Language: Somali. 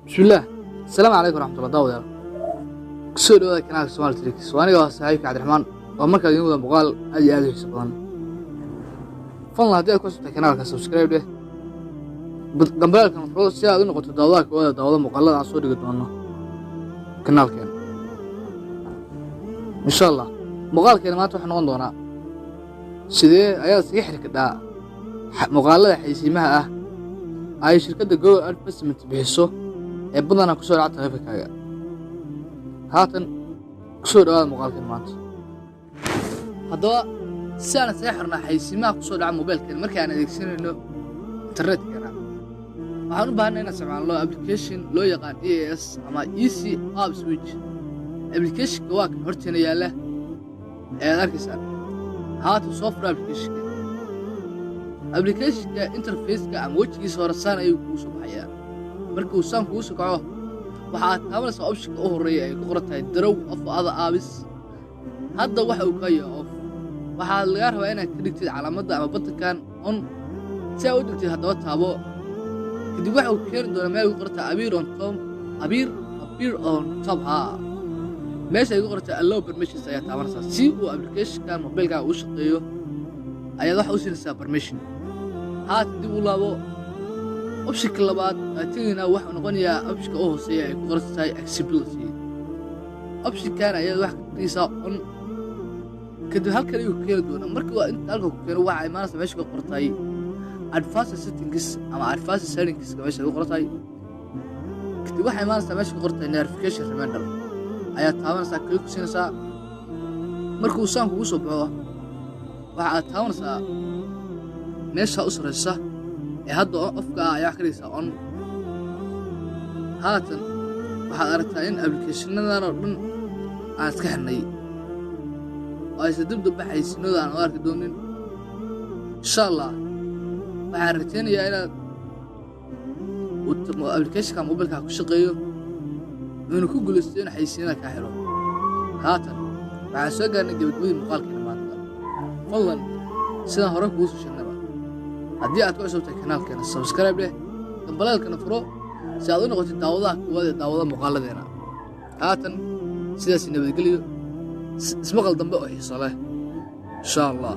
بسم الله. السلام عليكم ورحمة الله وبركاته. كسر هذا كناك سؤال تريكس وأنا جالس صحيح عبد الرحمن ومركز يوم بقال أجي هذا الشيطان. فالله هديك كويس كناك سبسكرايب له. جنبالك المفروض ساعة إنه قلت دعواتك ولا دعوات مقلد على صوري قدامنا. كناك يعني. إن شاء الله. مقال كلمات وإحنا وندونا. سيدي أيها سيحرك ده. مقالة حيسمها أي شركة جو ألفسمنت بحسه. بدنا كسر عطها في كايا هاتن كسر هذا مقال كلمات هذا سنة سحرنا حيسمع كسر على موبايل كلمة مركي أنا ديكسين إنه ترد كلام وحنو بهنا هنا سمع الله أبليكيشن لو يقان EAS أما EC App Switch أبليكيشن كواك هرتنا ياله ذاك سنة هاتو سوفر أبليكيشن كإنترفيس كعموجي صار السنة يوصل بحياة markuu saan kugu sococo waxaad taabanaysaa optionka u horeeya ay ku qoran tahay draw of other apps hadda waxa uu ka yahay off waxaa laga rabaa inaad ka dhigtid calaamadda ama button-kan on si aad u dhigtid haddaba taabo kadib waxa uu keeni doonaa meel ku qoran tahay appear on top meesha ay ku qoran tahay allow permissions ayaa taabanaysaa si uu application-kan mobilka u shaqeeyo ayaad waxa u siinaysaa permission haat dib u laabo optionka labaad atigina waxa noqonayaa optionka oo hooseeya ay ku qoran tahay accessibility optionkan ayaa wax ka dhigaysaa on kadib halkan ayuu keeni doonaa marka waa inta halka ku keeno waxa imaanaysa meesha ku qoran tahay advanced settings ama advanced settings meesha ku qoran tahay kadib waxa imaanaysa meesha ku qoran tahay notification reminder ayaa taabanaysaa kaliya ku siinaysaa marka uu saan kugu soo baxo waxa aad taabanaysaa meesha u sareysa هذا أفكار يا أخي on هاتن waxaad aragtaa in application-nadan oo dhan aan iska xirnay oo aysan dib dambe xayeysiinooda aan u arki doonin insha allah waxaan rajaynayaa inaad application-ka mobilka ku shaqeeyo inuu ku guulaysto in xayeysiinada kaa xiro haatan waxaan soo gaarnay gabagabadii muuqaalkeena maanta fadlan sidaan hore kugu soo sheegnay haddii aad ku cusubtay kanaalkeena subscribe leh dambalaalkana furo si aad u noqotid daawadaha kuwaad ee daawada muuqaaladeena haatan sidaas nabadgelyo ismaqal dambe oo xiiso leh insha allah